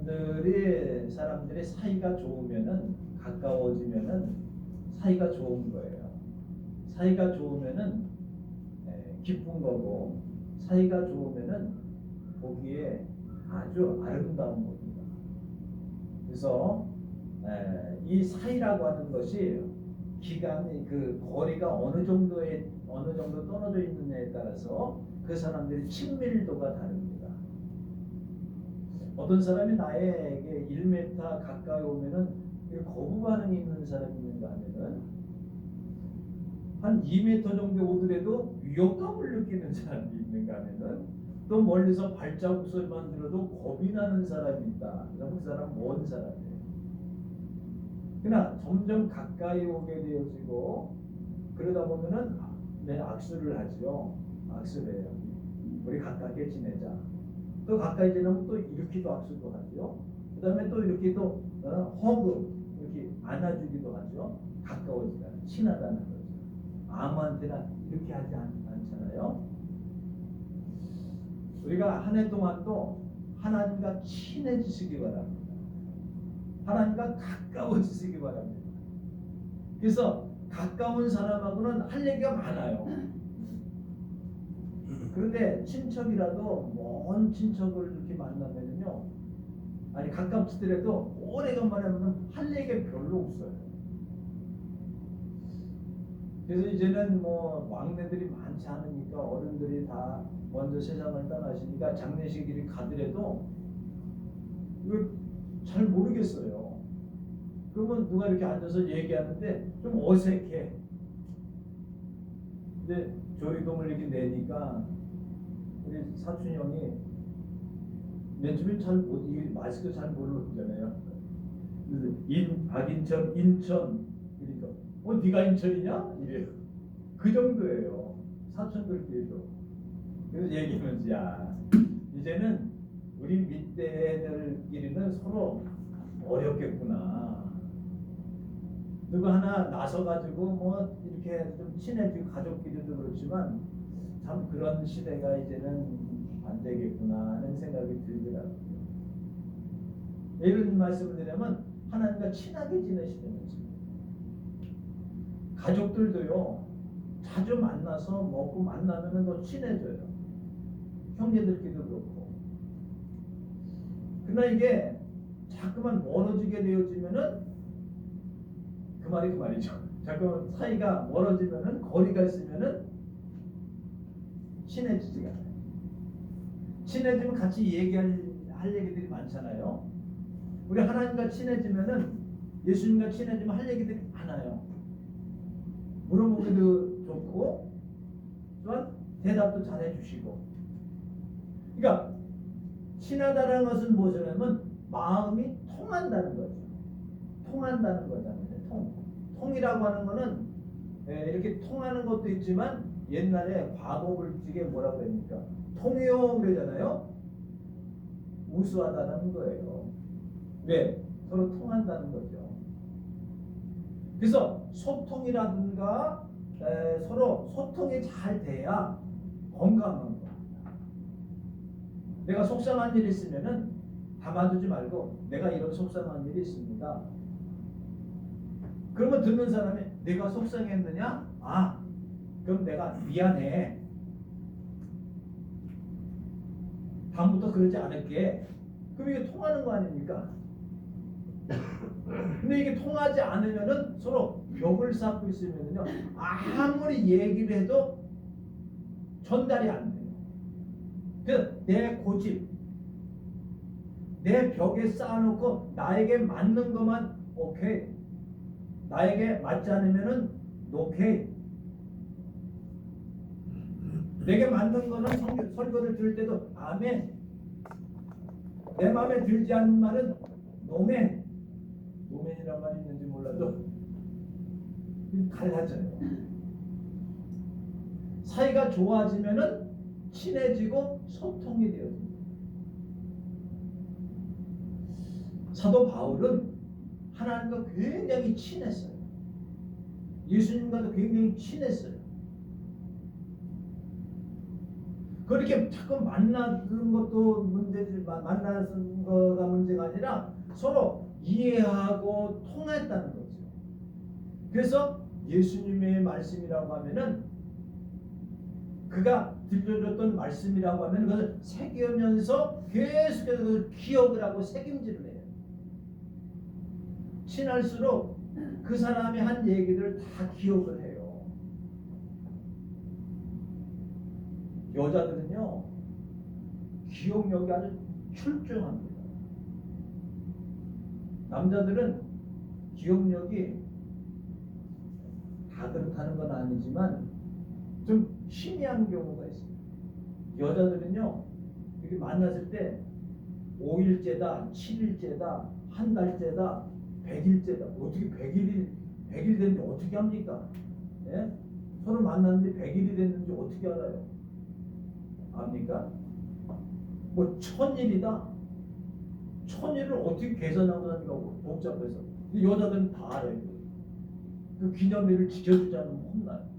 사람들이 사이가 좋으면은 가까워지면은 사이가 좋은 거예요. 사이가 좋으면은 기쁜 거고 사이가 좋으면은 보기에 아주 아름다운 겁니다. 그래서 이 사이라고 하는 것이 기간이 그 거리가 어느 정도 떨어져 있느냐에 따라서 그 사람들의 친밀도가 다릅니다. 어떤 사람이 나에게 1m 가까이 오면은 거부 반응이 있는 사람이 있는가 하면은 한 2m 정도 오더라도 위협감을 느끼는 사람이 있는가 하면은 또 멀리서 발자국 소리만 들어도 겁이 나는 사람이 있다. 그럼 그 사람 먼 사람이에요. 그러나 점점 가까이 오게 되어지고 그러다 보면은 악수를 하죠. 악수를 해요. 우리 가깝게 지내자. 또 가까이 지내면 또 이렇게도 악수도 하죠. 그 다음에 또 이렇게 또 허그 이렇게 안아주기도 하죠. 가까워지다, 친하다는 거죠. 아무한테나 이렇게 하지 않잖아요. 우리가 한 해 동안도 하나님과 친해지시기 바랍니다. 하나님과 가까워지시기 바랍니다. 그래서 가까운 사람하고는 할 얘기가 많아요. 그런데 친척이라도 먼 친척을 이렇게 만나면요, 아니 가깝지더라도 오래간만에 하면 할 얘기가 별로 없어요. 그래서 이제는 뭐 왕래들이 많지 않으니까 어른들이 다 먼저 세상을 떠나시니까 장례식이 가더라도 이거 잘 모르겠어요. 그러면 누가 이렇게 앉아서 얘기하는데 좀 어색해. 근데 조의금을 이렇게 내니까 우리 사촌 형이 맨 처음에 이 마스크 잘 모르잖아요. 박인천, 인천, 그러니까 네가 인천이냐? 이래요. 그 정도예요. 사촌들끼리도. 그래서 얘기하면서 야, 이제는 우리 밑대들끼리는 서로 어렵겠구나. 누구 하나 나서가지고 뭐 이렇게 좀 친해지고 가족끼리도 그렇지만 참 그런 시대가 이제는 안 되겠구나 하는 생각이 들더라고요. 이런 말씀을 드리면 하나님과 친하게 지내시면서 가족들도요 자주 만나서 먹고 만나면 더 친해져요. 형제들끼리도 그렇고. 그러나 이게 자꾸만 멀어지게 되어지면은 그 말이죠. 자꾸 사이가 멀어지면은 거리가 있으면은 친해지지가 않아요. 친해지면 같이 할 얘기들이 많잖아요. 우리 하나님과 친해지면은 예수님과 친해지면 할 얘기들이 많아요. 물어보기도 좋고 또한 대답도 잘해주시고. 그러니까 친하다는 것은 무엇이냐면 마음이 통한다는 거죠. 통한다는 거잖아요. 통이라고 하는 거는 이렇게 통하는 것도 있지만 옛날에 과거 불직에 뭐라고 그럽니까? 통해요 그러잖아요. 우수하다는 거예요. 왜? 서로 통한다는 거죠. 그래서 소통이라든가 서로 소통이 잘 돼야 건강한 겁니다. 내가 속상한 일이 있으면은 담아두지 말고 내가 이런 속상한 일이 있습니다. 그러면 듣는 사람이 내가 속상했느냐? 아, 그럼 내가 미안해. 다음부터 그러지 않을게. 그럼 이게 통하는 거 아닙니까? 근데 이게 통하지 않으면은 서로 벽을 쌓고 있으면요 아무리 얘기를 해도 전달이 안 돼요. 그래서 내 고집, 내 벽에 쌓아놓고 나에게 맞는 것만 오케이, 나에게 맞지 않으면은 노케이. 내게 맞는 거는 설교를 들을 때도 아멘. 내 마음에 들지 않는 말은 노멘. 노멘이란 말이 있는지 몰라도 갈라져요. 사이가 좋아지면은 친해지고 소통이 되어집니다. 사도 바울은 하나님과 굉장히 친했어요. 예수님과도 굉장히 친했어요. 그렇게 자꾸 만나는 것도 문제지, 만나는 거가 문제가 아니라 서로 이해하고 통했다는 거죠. 그래서 예수님의 말씀이라고 하면은 그가 들려줬던 말씀이라고 하면 그것을 새기면서 계속해서 그걸 기억을 하고 새김질을 해요. 친할수록 그 사람이 한 얘기를 다 기억을 해요. 여자들은요 기억력이 아주 출중합니다. 남자들은 기억력이 다 그렇다는 건 아니지만 좀 희미한 경우가 있습니다. 여자들은요 이렇게 만났을 때 5일째다, 7일째다, 한 달째다, 100일째다. 어떻게 100일 됐는지 어떻게 합니까? 예? 서로 만났는데 100일이 됐는지 어떻게 알아요? 압니까? 뭐 1000일이다. 1000일을 어떻게 계산하고 다니까 복잡해서. 여자들은 다 알아요. 그 기념일을 지켜주지 않으면 혼나요.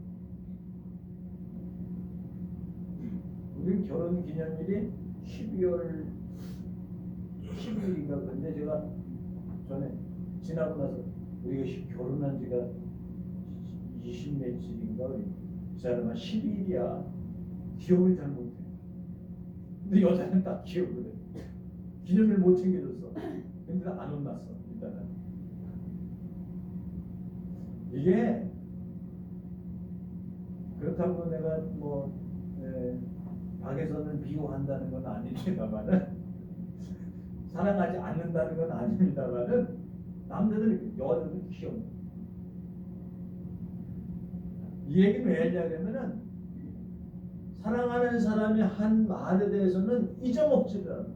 우리 결혼 기념일이 12월 12일인가 그런데 제가 전에 지나고 나서 우리가 결혼한 지가 20 며칠인가 이 사람은 12일이야. 기억을 잘 못해. 근데 여자는 딱 기억을 해. 기념일 못 챙겨줬어. 근데 안 혼났어. 일단은 이게 그렇다고 내가 뭐 박에서는 비호한다는 건 아닙니다만은 사랑하지 않는다는 건 아닙니다만은 남자들은 여자들은 기억. 이 얘기는 왜 하냐면은 사랑하는 사람이 한 말에 대해서는 잊어먹지를 않아.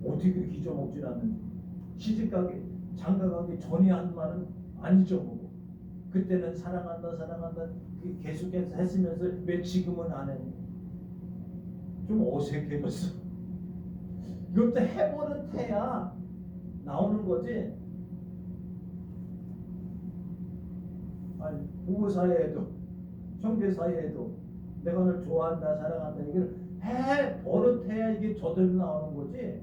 어떻게 그렇게 잊어먹질 않는지. 시집가기 장가가기 전에 한 말은 안 잊어먹어. 그때는 사랑한다 계속해서 했으면서 왜 지금은 안 했니? 좀 어색해졌어. 이것도 해버릇해야 나오는 거지. 아니 부부 사이에도 형제 사이에도 내가 널 좋아한다 사랑한다 이걸 해버릇해야 이게 저절로 나오는 거지.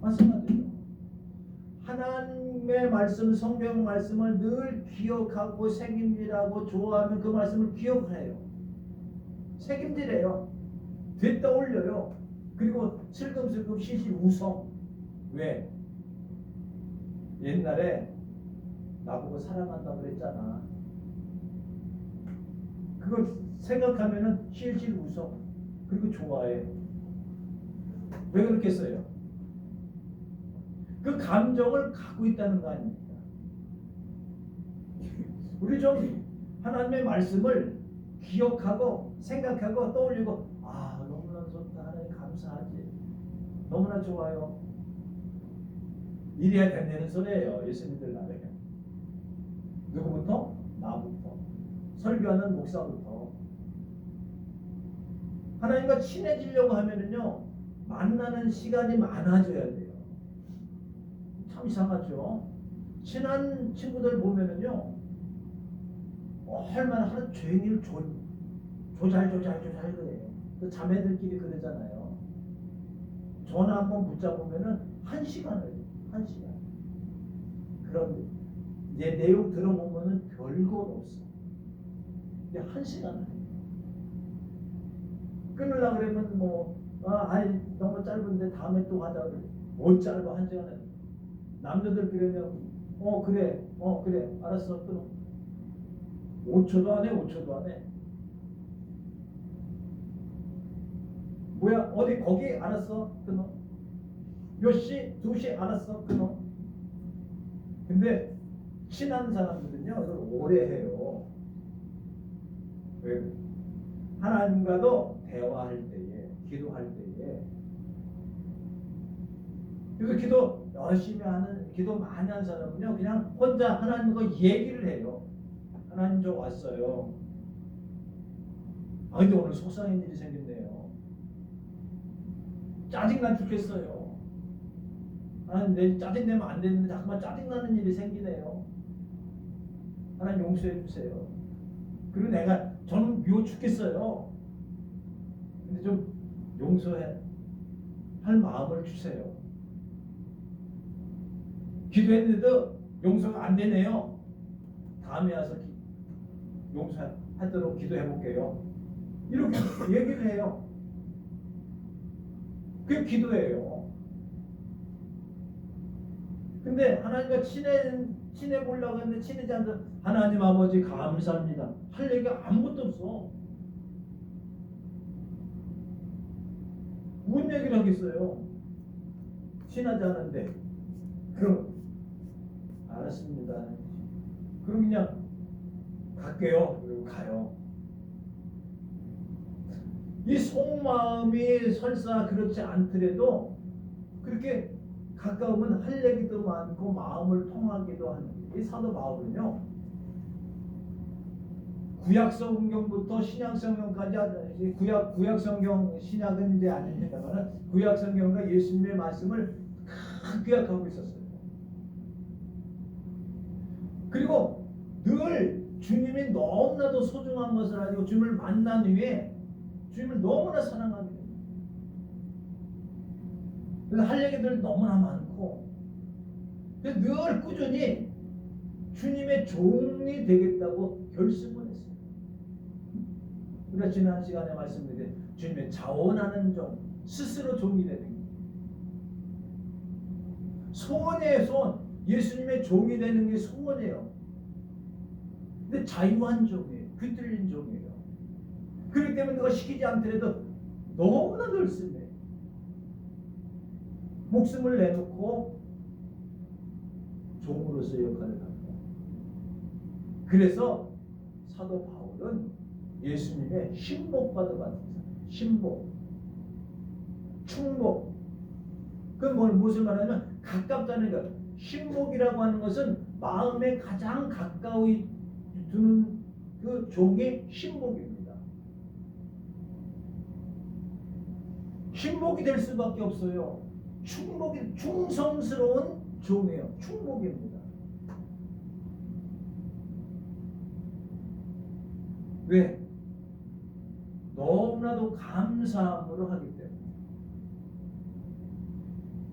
마찬가지죠. 하나님의 말씀, 성경 말씀을 늘 기억하고 새김질하고 좋아하면 그 말씀을 기억해요. 새김질해요. 되떠올려요. 그리고 슬금슬금 시시 웃어. 왜? 옛날에 나보고 사랑한다고 그랬잖아. 그거 생각하면은 실실 웃어. 그리고 좋아해. 왜 그렇겠어요? 그 감정을 갖고 있다는 거 아닙니까? 우리 좀 하나님의 말씀을 기억하고 생각하고 떠올리고 너무나 좋다 하나님 감사하지 너무나 좋아요 이래야 된다는 소리예요. 예수님들 나라에 누구부터? 나부터 설교하는 목사부터. 하나님과 친해지려고 하면은요 만나는 시간이 많아져야 돼요. 참 이상하죠. 친한 친구들 보면은요 얼마나 하루 종일 조잘 그래요. 그 자매들끼리 그러잖아요. 전화 한번 붙잡으면은 1시간을 1시간. 그런 내 내용 들어보면은 별거 없어. 근데 1시간을 끊으려고 그러면 너무 짧은데 다음에 또 하자 그래. 못 짧아 1시간에. 남자들 그러면 그래 알았어 끊어. 5초도 안 해. 5초도 안 해. 뭐야 어디 거기 알았어 끊어. 몇 시? 2시 알았어 끊어. 근데 친한 사람들은요 이걸 오래 해요. 왜? 하나님과도 대화할 때에 기도할 때에 그래서 기도 열심히 하는 기도 많이 하는 사람은요 그냥 혼자 하나님과 얘기를 해요. 하나님 저 왔어요. 근데 오늘 속상한 일이 생겼네요. 짜증나 죽겠어요. 하나님 내 짜증내면 안 되는데 자꾸만 짜증나는 일이 생기네요. 하나님 용서해 주세요. 그리고 저는 미워 죽겠어요. 근데 좀 용서해 할 마음을 주세요. 기도했는데도 용서가 안 되네요. 다음에 와서 용서하도록 기도해 볼게요. 이렇게 얘기를 해요. 그게 기도예요. 근데 하나님과 친해 보려고 했는데 친해지 않는 하나님 아버지 감사합니다. 할 얘기가 아무것도 없어. 무슨 얘기를 하겠어요? 친하지 않은데. 그럼 알았습니다. 그럼 그냥 갈게요. 그리고 가요. 이 속마음이 설사 그렇지 않더라도 그렇게 가까우면 할 얘기도 많고 마음을 통하기도 하는 이 사도 바울은요. 구약 성경부터 신약 성경까지 구약 성경 신약은 이제 아닙니다만 구약 성경과 예수님의 말씀을 기억하고 있었어요. 그리고 늘 주님이 너무나도 소중한 것을 알고 주님을 만난 후에 주님을 너무나 사랑하게 됩니다. 그래서 할 얘기들 너무나 많고 늘 꾸준히 주님의 종이 되겠다고 결심을 했어요. 우리가 지난 시간에 말씀드린 주님의 자원하는 종, 스스로 종이 되는 게 소원이에요. 소원. 예수님의 종이 되는 게 소원이에요. 근데 자유한 종이에요. 귀뚫린 종이에요. 그렇기 때문에 누가 시키지 않더라도 너무나 열심히 목숨을 내놓고 종으로서 역할을 합니다. 그래서 사도 바울은 예수님의 신복과도 같은 사람이에요. 신복, 충복. 그건 무슨 말하냐면 가깝다는 것. 신복이라고 하는 것은 마음에 가장 가까이 두는 그 종이 신복입니다. 신복이 될 수밖에 없어요. 충성스러운 종이에요. 충복입니다. 왜? 너무나도 감사함으로 하기 때문에.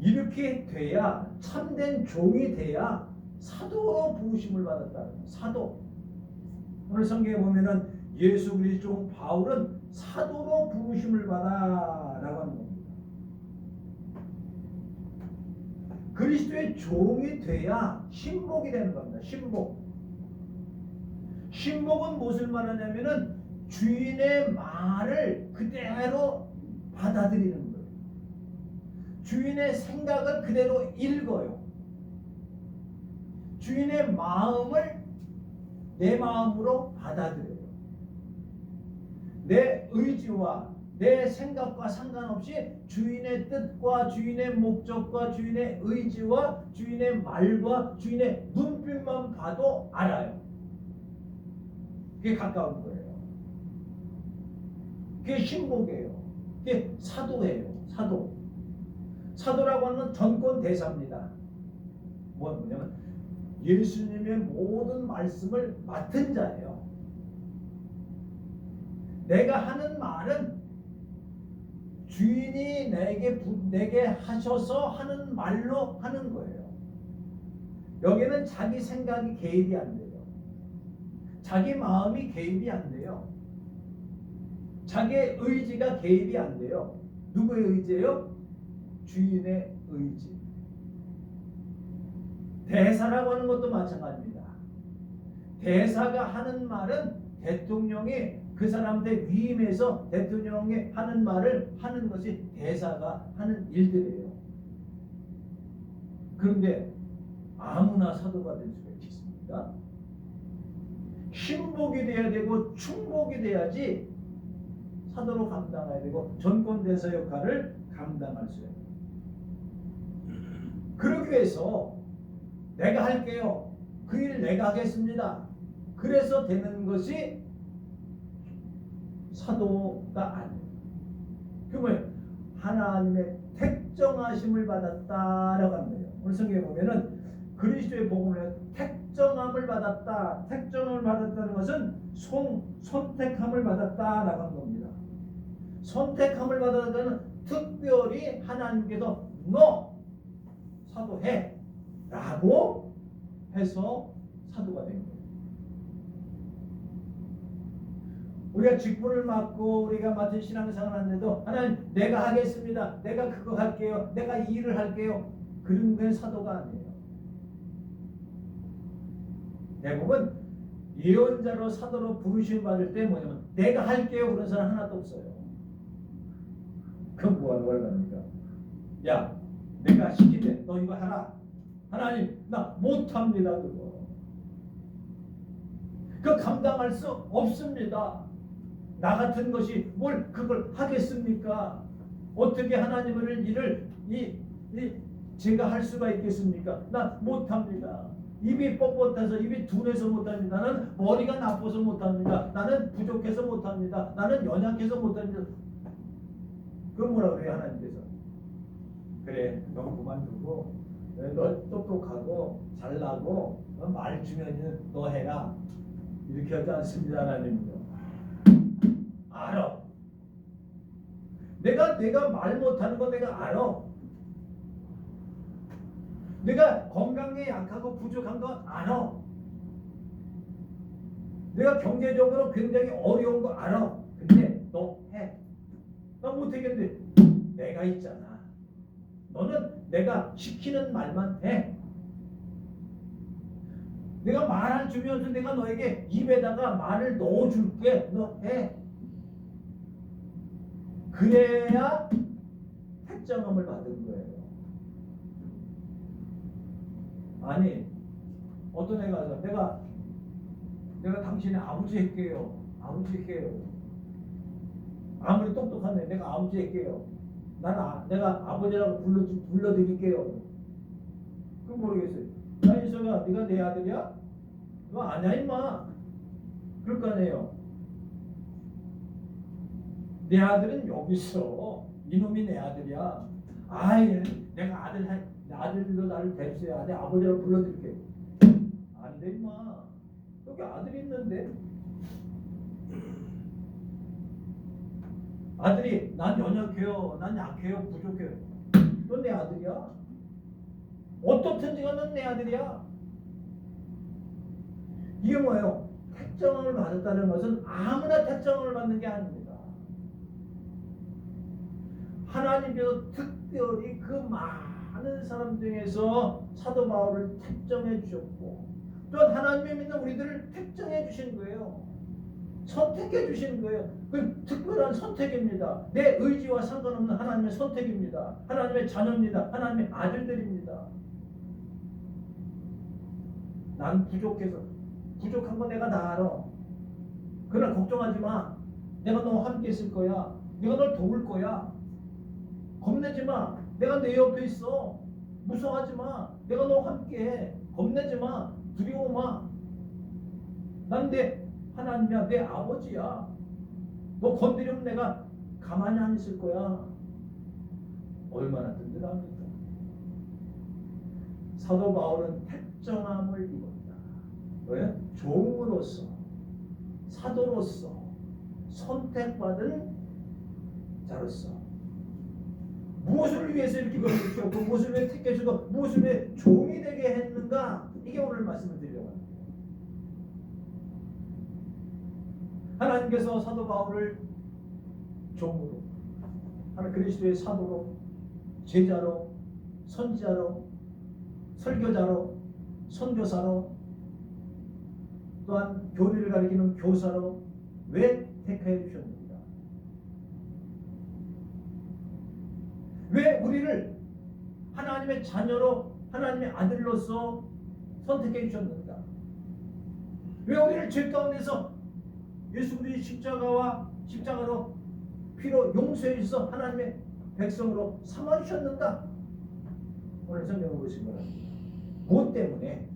이렇게 돼야 참된 종이 돼야 사도로 부으심을 받았다는 거예요. 사도. 오늘 성경에 보면은 예수 그리스도 종 바울은 사도로 부으심을 받아라고 하는 겁니다. 그리스도의 종이 돼야 신복이 되는 겁니다. 신복. 신복은 무엇을 말하냐면은 주인의 말을 그대로 받아들이는 거예요. 주인의 생각을 그대로 읽어요. 주인의 마음을 내 마음으로 받아들여요. 내 의지와 내 생각과 상관없이 주인의 뜻과 주인의 목적과 주인의 의지와 주인의 말과 주인의 눈빛만 봐도 알아요. 그게 가까운 거예요. 그게 신복이에요. 그게 사도예요. 사도. 사도라고 하는 건 전권 대사입니다. 뭐냐면 예수님의 모든 말씀을 맡은 자예요. 내가 하는 말은 주인이 내게 하셔서 하는 말로 하는 거예요. 여기는 자기 생각이 개입이 안 돼요. 자기 마음이 개입이 안 돼요. 자기의 의지가 개입이 안 돼요. 누구의 의지예요? 주인의 의지. 대사라고 하는 것도 마찬가지입니다. 대사가 하는 말은 대통령이 그 사람한테 위임해서 대통령이 하는 말을 하는 것이 대사가 하는 일들이에요. 그런데 아무나 사도가 될 수가 있겠습니까? 신복이 돼야 되고 충복이 돼야지 사도로 감당해야 되고 전권대사 역할을 감당할 수 있어요. 그러기 위해서 내가 할게요. 그 일 내가 하겠습니다. 그래서 되는 것이 사도가 아니에요. 그러면 하나님의 택정하심을 받았다라고 하는 거예요. 오늘 성경에 보면은 그리스도의 복음을 택정함을 받았다. 택정을 받았다는 것은 선택함을 받았다라고 하는 겁니다. 선택함을 받은 자는 특별히 하나님께서 너 사도해 라고 해서 사도가 된 거예요. 우리가 직분을 맡고 우리가 맡은 신앙생활을 하는데도 하나님 내가 하겠습니다. 내가 그거 할게요. 내가 이 일을 할게요. 그런 게 사도가 아니에요. 대부분 예언자로 사도로 부르심 받을 때 뭐냐면 내가 할게요 그런 사람 하나도 없어요. 그럼 뭐하는 겁니까? 야 내가 시키대 너 이거 하라. 하나님 나 못합니다 그거. 그 감당할 수 없습니다. 나 같은 것이 뭘 그걸 하겠습니까? 어떻게 하나님을 일을 제가 할 수가 있겠습니까? 나 못합니다. 입이 뻣뻣해서 입이 둔해서 못합니다. 나는 머리가 나빠서 못합니다. 나는 부족해서 못합니다. 나는 연약해서 못합니다. 그럼 뭐라 그래요 하나님께서? 그래 너 그만두고 너 똑똑하고 잘나고 말 주면 너 해라 이렇게 하지 않습니다. 하나님은요. 알아. 내가 말 못하는 거 내가 알아. 내가 건강에 약하고 부족한 거 알아. 내가 경제적으로 굉장히 어려운 거 알아. 근데 너 해. 나 못하겠는데 내가 있잖아. 너는 내가 시키는 말만 해. 내가 말을 주면서 내가 너에게 입에다가 말을 넣어줄게. 너 해. 그래야 택정함을 받은 거예요. 아니 어떤 애가 와서 내가 당신의 아버지 할게요. 아버지 할게요. 아무리 똑똑한데 내가 아버지 할게요. 내가 아버지라고 불러드릴게요. 그럼 모르겠어요. 야 이소가 네가 내 아들이야? 너 아니야 임마. 그럴 거 아니에요. 내 아들은 여기 있어. 이놈이 내 아들이야. 아이 내가 아들도 나를 뵙어야 내 아버지라고 불러드릴게. 안 돼 임마. 여기 아들이 있는데. 아들이 난 연약해요. 난 약해요. 부족해요. 넌 내 아들이야. 어떻든지가 넌 내 아들이야. 이게 뭐예요? 택정을 받았다는 것은 아무나 택정을 받는 게 아닙니다. 하나님께서 특별히 그 많은 사람 중에서 사도 바울을 택정해 주셨고 또한 하나님의 믿는 우리들을 택정해 주신 거예요. 선택해 주시는 거예요. 그 특별한 선택입니다. 내 의지와 상관없는 하나님의 선택입니다. 하나님의 자녀입니다. 하나님의 아들들입니다. 난 부족해서 부족한 거 내가 다 알아. 그러나 걱정하지 마. 내가 너와 함께 있을 거야. 내가 널 도울 거야. 겁내지 마. 내가 내 옆에 있어. 무서워하지 마. 내가 너와 함께 해. 겁내지 마. 두려워 마. 난 내 하나님이야. 내 아버지야. 너 건드리면 내가 가만히 안 있을 거야. 얼마나 든든합니까? 사도 바울은 택정함을 입었다. 왜? 종으로서 사도로서 선택받은 자로서 무엇을 위해서 이렇게 거듭주셨고 무엇을 위해 택해주고 무엇을 위해 종이 되게 했는가? 이게 오늘 말씀을 드리려고 합니다. 하나님께서 사도 바울을 종으로 하나님 그리스도의 사도로 제자로 선지자로 설교자로 선교사로 또한 교리를 가리키는 교사로 왜 택하여 주셨는가? 왜 우리를 하나님의 자녀로 하나님의 아들로서 선택해 주셨는가? 왜 우리를 죄 가운데서 예수 그리스도의 십자가로 피로 용서해 주셔서 하나님의 백성으로 삼아 주셨는가? 오늘 성경을 보시기 바랍니다. 무엇 때문에?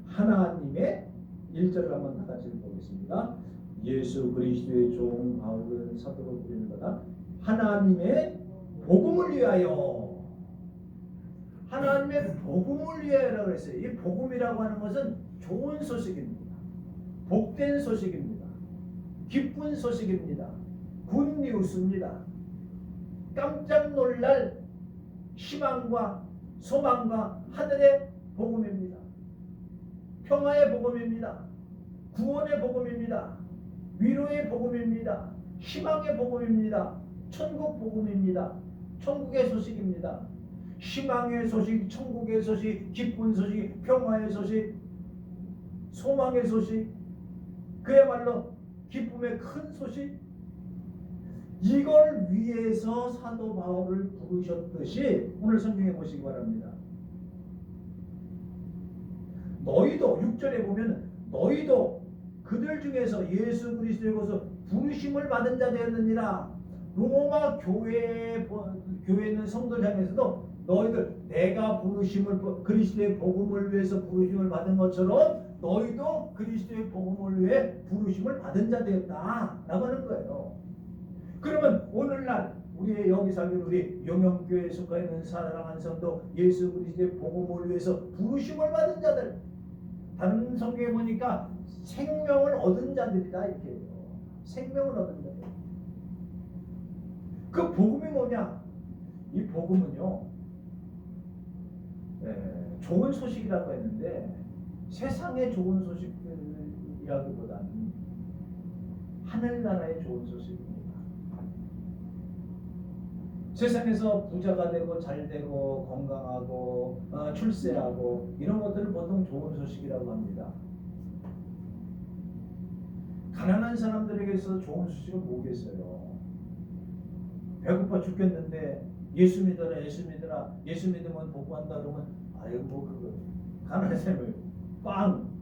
하나님의 1절을 한번 다 같이 보겠습니다. 예수 그리스도의 종 바울은 사도로 부르는 거다. 하나님의 복음을 위하여. 하나님의 복음을 위하여라고 했어요. 이 복음이라고 하는 것은 좋은 소식입니다. 복된 소식입니다. 기쁜 소식입니다. 굿뉴스입니다. 깜짝 놀랄 희망과 소망과 하늘의 복음입니다. 평화의 복음입니다. 구원의 복음입니다. 위로의 복음입니다. 희망의 복음입니다. 천국 복음입니다. 천국의 소식입니다. 희망의 소식, 천국의 소식, 기쁜 소식, 평화의 소식, 소망의 소식, 그야말로 기쁨의 큰 소식, 이걸 위해서 사도 바울을 부르셨듯이 오늘 성경에 보시기 바랍니다. 너희도 6절에 보면 너희도 그들 중에서 예수 그리스도의 것으로 부르심을 받은 자 되었느니라. 로마 교회에 있는 성도들 향해서도 너희들 내가 부르심을 그리스도의 복음을 위해서 부르심을 받은 것처럼 너희도 그리스도의 복음을 위해 부르심을 받은 자 되었다라고 하는 거예요. 그러면 오늘날 우리의 여기 살는 우리 영영교회에 속해 있는 사랑하는 성도 예수 그리스도의 복음을 위해서 부르심을 받은 자들, 다른 성경에 보니까 생명을 얻은 자들이다 이렇게 해요. 생명을 얻은 자들. 그 복음이 뭐냐? 이 복음은요, 좋은 소식이라고 했는데 세상의 좋은 소식이라기보다는 하늘나라의 좋은 소식입니다. 세상에서 부자가 되고 잘 되고 건강하고 출세하고 이런 것들을 보통 좋은 소식이라고 합니다. 가난한 사람들에게서 좋은 소식은 뭐겠어요? 배고파 죽겠는데 예수 믿어라, 예수 믿어라, 예수 믿으면 복받는다 그러면 아이고 그거 가난한 사람을 빵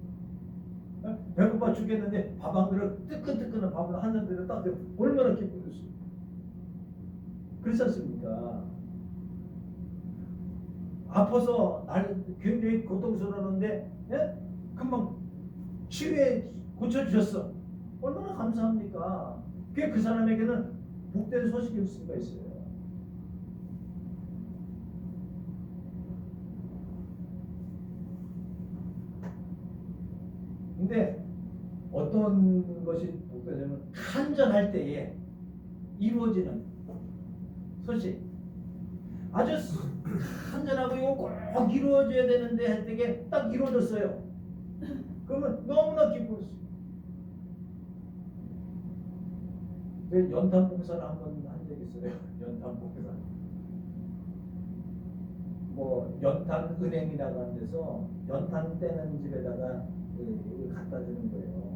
배고파 죽겠는데 밥 한 그릇 뜨끈뜨끈한 밥을 한 잔 딱 얼마나 기쁘겠어요. 그렇지 않습니까? 아파서 굉장히 고통스러웠는데 금방 치유해 고쳐주셨어. 얼마나 감사합니까? 그게 그 사람에게는 복된 소식일 수가 있어요. 근데 어떤 것이 복되냐면 간절할 때에 이루어지는 소식. 아주 간절하고 이거 꼭 이루어져야 되는데 할 때에 딱 이루어졌어요. 그러면 너무나 기쁘겠어요. 연탄 봉사를 한번 한 적이 있어요. 연탄 봉사. 뭐 연탄 은행이라고 하는 데서 연탄 떼는 집에다가 이걸 갖다 주는 거예요.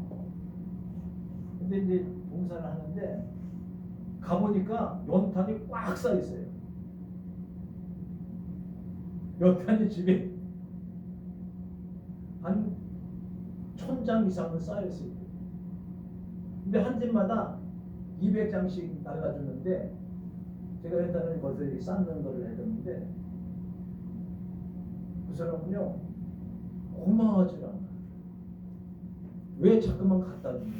근데 이제 봉사를 하는데 가보니까 연탄이 꽉 쌓여 있어요. 연탄이 집에 한 1000장 이상은 쌓여 있어요. 근데 한 집마다 200장씩 날라주는데 제가 일단은 거기서 쌓는 거를 해줬는데 그 사람은요 고마워하지 않아. 왜 자꾸만 갖다 주냐.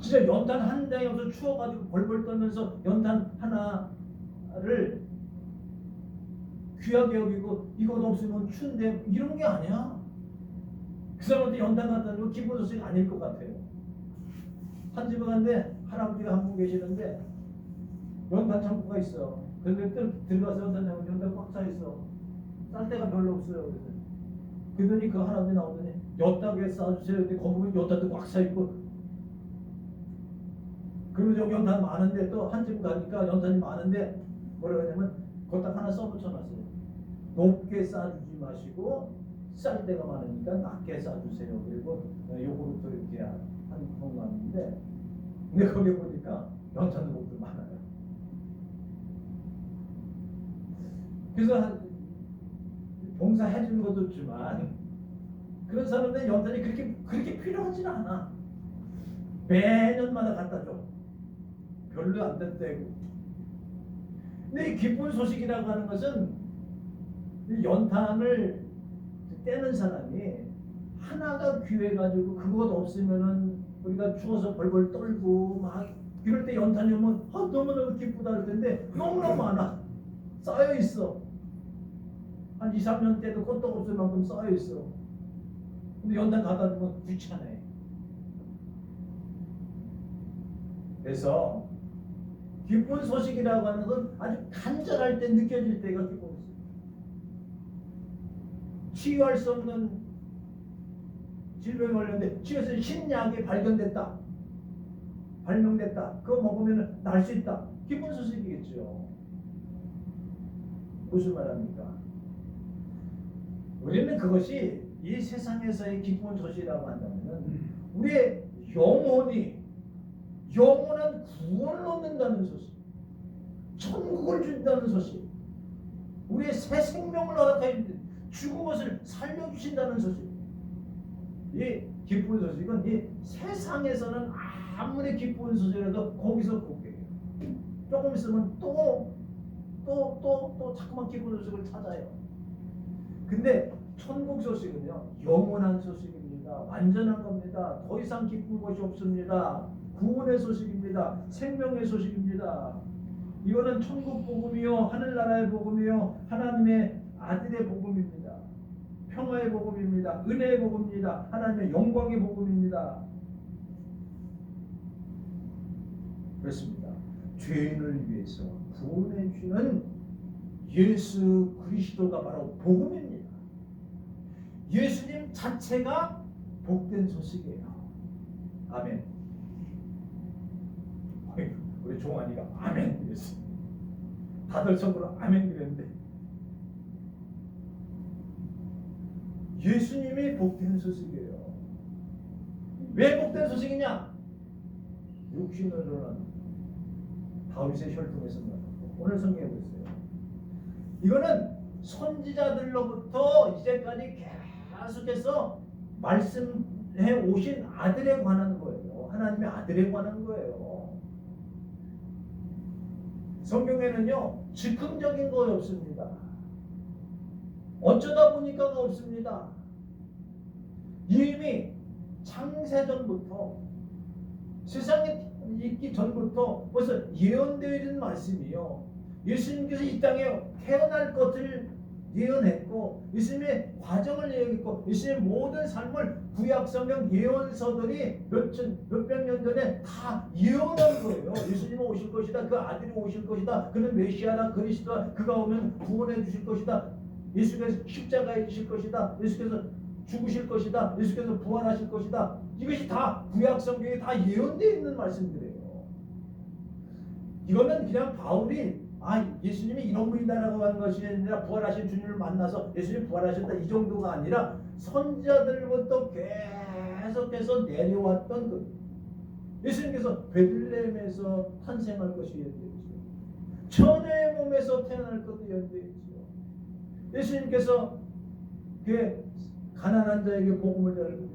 진짜 연탄 한 장이 없어 추워가지고 벌벌 떨면서 연탄 하나를 귀하게 여기고 이것 없으면 추운데 이런 게 아니야. 그 사람한테 연탄 갖다 주고 기분 소식 아닐 것 같아요. 한 집에 갔는데 할아버지가 한 분 계시는데 연탄 창고가 있어. 근데 들어가서 연탄 꽉 차 있어. 쌀 데가 별로 없어요. 그러더니 그 할아버지 나오더니 엿다게 싸주세요. 근데 거기 엿다도 꽉 차 있고. 그러면 여기 연탄 많은데 또 한 집 가니까 연탄이 많은데 뭐라고 하냐면 거기다 하나 써붙여놨어요. 높게 싸주지 마시고 쌀 데가 많으니까 낮게 싸주세요. 그리고 요거부터 이렇게 한 통 나왔는데 근데 거기 보니까 연탄 목도 많아요. 그래서 봉사해 주는 것도 좋지만 그런 사람들은 연탄이 그렇게 필요하지는 않아. 매년마다 갖다 줘. 별로 안 된다고. 근데 이 기쁜 소식이라고 하는 것은 연탄을 떼는 사람이 하나가 귀해가지고 그것 없으면은 우리가 추워서 벌벌 떨고 막 이럴 때 연탄이 오면 너무너무 기쁘다 할 텐데 너무너무 많아. 쌓여 있어. 한 2, 3년 때도 끄떡 없을 만큼 쌓여 있어. 근데 연탄 갖다 주면 귀찮아해. 그래서 기쁜 소식이라고 하는 건 아주 간절할 때 느껴질 때가 기쁜 소식. 치유할 수 없는 질병에 걸렸는데 치유해서 신약이 발견됐다. 발명됐다. 그거 먹으면 날 수 있다. 기쁜 소식이겠죠. 무슨 말합니까? 우리는 그것이 이 세상에서의 기쁜 소식이라고 한다면 우리의 영원한 구원을 얻는다는 소식, 천국을 준다는 소식, 우리의 새 생명을 허락하여 주신 죽은 것을 살려주신다는 소식. 이 기쁜 소식은 이 세상에서는 아무리 기쁜 소식이라도 거기서 그게요. 조금 있으면 또 자꾸만 기쁜 소식을 찾아요. 근데 천국 소식은요, 영원한 소식입니다. 완전한 겁니다. 더 이상 기쁜 것이 없습니다. 구원의 소식입니다. 생명의 소식입니다. 이거는 천국 복음이요, 하늘나라의 복음이요, 하나님의 아들의 복음입니다. 평화의 복음입니다. 은혜의 복음입니다. 하나님의 영광의 복음입니다. 그렇습니다. 죄인을 위해서 구원해 주는 예수 그리스도가 바로 복음입니다. 예수님 자체가 복된 소식이에요. 아멘. 우리 종환이가 아멘 그랬어. 다들 속으로 아멘 그랬는데 예수님이 복된 소식이에요. 왜 복된 소식이냐? 육신으로는 다윗의 혈통에서 나왔고, 오늘 성경에 보세요. 이거는 선지자들로부터 이제까지 계속해서 말씀해 오신 아들에 관한 거예요. 하나님의 아들에 관한 거예요. 성경에는요, 즉흥적인 거 없습니다. 어쩌다 보니까가 없습니다. 이미 창세전부터, 세상에 있기 전부터 벌써 예언되어 있는 말씀이요. 예수님께서 이 땅에 태어날 것을 예언했고, 예수님의 과정을 예언했고, 예수님의 모든 삶을 구약성경 예언서들이 몇백 년 전에 다 예언한 거예요. 예수님은 오실 것이다. 그 아들이 오실 것이다. 그는 메시아다. 그리스도다. 그가 오면 구원해 주실 것이다. 예수께서 십자가에 지실 것이다. 예수께서 죽으실 것이다. 예수께서 부활하실 것이다. 이것이 다 구약성경에 다 예언되어 있는 말씀들이에요. 이거는 그냥 바울이 예수님이 이런 분이다라고 하는 것이 아니라 부활하신 주님을 만나서 예수님 부활하셨다 이 정도가 아니라 선지자들부터 계속해서 내려왔던 그 예수님께서 베들레헴에서 탄생할 것이 예언되었죠. 처녀의 몸에서 태어날 것도 예언되었죠. 예수님께서 그 가난한 자에게 복음을 전하고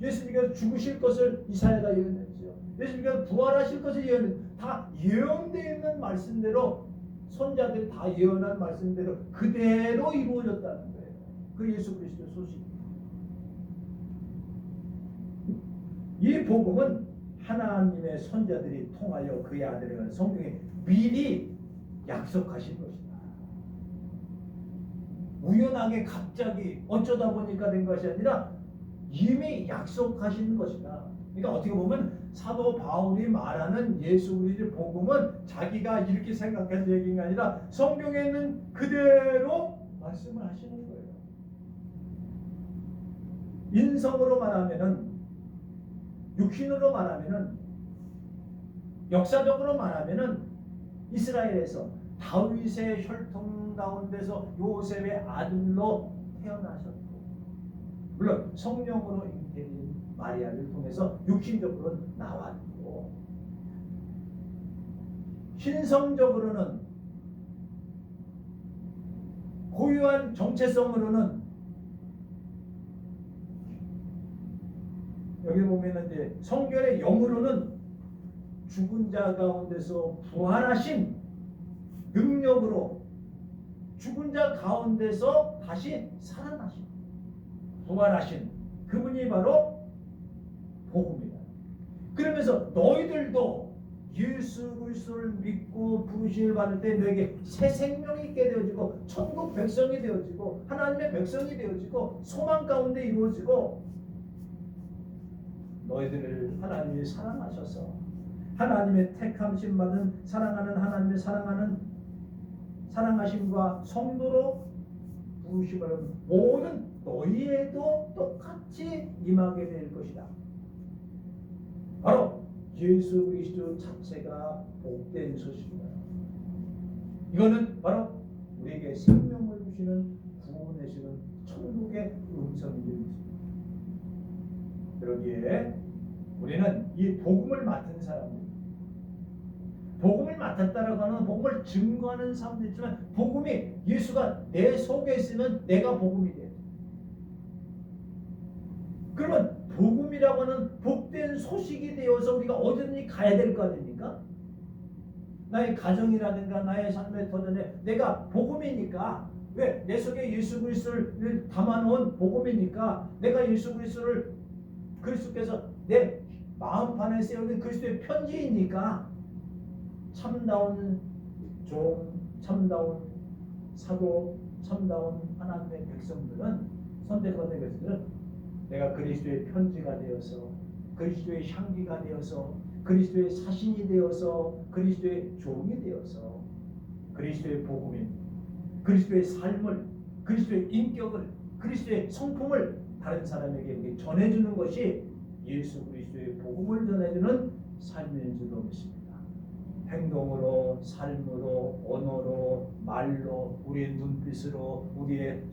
예수님께서 죽으실 것을 이사야가 예언했죠. 예수님께서 부활하실 것을 예언했죠. 다 예언되어 있는 말씀대로 선자들이 다 예언한 말씀대로 그대로 이루어졌다는 거예요. 그 예수 그리스도의 소식. 이 복음은 하나님의 선자들이 통하여 그의 아들을 성경에 미리 약속하신 것이다. 우연하게 갑자기 어쩌다 보니까 된 것이 아니라 이미 약속하신 것이다. 그러니까 어떻게 보면 사도 바울이 말하는 예수 그리스도의 복음은 자기가 이렇게 생각해서 얘기한 게 아니라 성경에 있는 그대로 말씀을 하시는 거예요. 인성으로 말하면은, 육신으로 말하면은, 역사적으로 말하면은 이스라엘에서 다윗의 혈통 가운데서 요셉의 아들로 태어나셨고, 물론 성령으로 잉태된 마리아를 통해서 육신적으로 나왔고, 신성적으로는 고유한 정체성으로는 여기 보면은 이제 성결의 영으로는 죽은 자 가운데서 부활하신 능력으로 죽은 자 가운데서 다시 살아나신 부활하신 그분이 바로 복음이다. 그러면서 너희들도 예수 그리스도를 믿고 부르심을 받을 때 너에게 새 생명이 있게 되어지고 천국 백성이 되어지고 하나님의 백성이 되어지고 소망 가운데 이루어지고 너희들을 하나님이 사랑하셔서 하나님의 택함심 받은 사랑하는 하나님의 사랑하심과 성도로 부르심을 모든 너희에도 똑같이 임하게 될 것이다. 바로 예수 그리스도 자체가 복된 소식이다. 이거는 바로 우리에게 생명을 주시는 구원해 주시는 천국의 음성입니다. 그러기에 우리는 이 복음을 맡은 사람들, 복음을 맡았다라고 하는 복음을 증거하는 사람도 있지만, 복음이 예수가 내 속에 있으면 내가 복음이 돼. 그러면 복음이라고 하는 복된 소식이 되어서 우리가 어디든지 가야 될 거 아닙니까? 나의 가정이라든가 나의 삶의 터전에 내가 복음이니까, 왜? 내 속에 예수 그리스도를 담아놓은 복음이니까, 내가 예수 그리스도를 그리스도께서 내 마음판에 세우는 그리스도의 편지이니까, 참다운 종, 참다운 사도, 참다운 하나님의 백성들은, 선택받은 백성들은 내가 그리스도의 편지가 되어서, 그리스도의 향기가 되어서, 그리스도의 사신이 되어서, 그리스도의 종이 되어서, 그리스도의 복음인, 그리스도의 삶을, 그리스도의 인격을, 그리스도의 성품을 다른 사람에게 전해주는 것이 예수 그리스도의 복음을 전해주는 삶인 줄로 믿습니다. 행동으로, 삶으로, 언어로, 말로, 우리의 눈빛으로, 우리의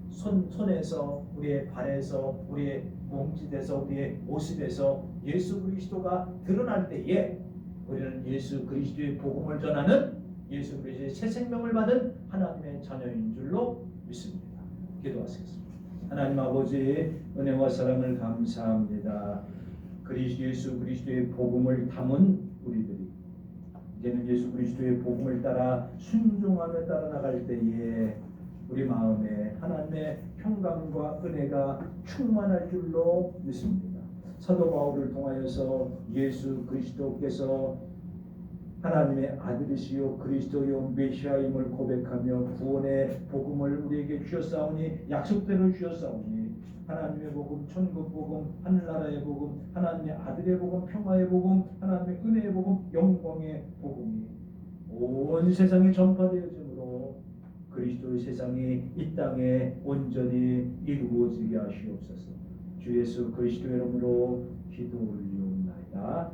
손에서, 우리의 발에서, 우리의 몸짓에서, 우리의 모습에서 예수 그리스도가 드러날 때에 우리는 예수 그리스도의 복음을 전하는, 예수 그리스도의 새 생명을 받은 하나님의 자녀인 줄로 믿습니다. 기도하시겠습니다. 하나님 아버지, 은혜와 사랑을 감사합니다. 예수 그리스도의 복음을 담은 우리들이 이제는 예수 그리스도의 복음을 따라 순종하며 따라 나갈 때에 우리 마음에 하나님의 평강과 은혜가 충만할 줄로 믿습니다. 사도 바울을 통하여서 예수 그리스도께서 하나님의 아들이시요 그리스도요 메시아임을 고백하며 구원의 복음을 우리에게 주셨사오니, 약속대로 주셨사오니, 하나님의 복음, 천국 복음, 하늘나라의 복음, 하나님의 아들의 복음, 평화의 복음, 하나님의 은혜의 복음, 영광의 복음이 온 세상에 전파되어지므로 그리스도의 세상이 이 땅에 온전히 이루어지게 하시옵소서. 주 예수 그리스도의 이름으로 기도 올리옵나이다.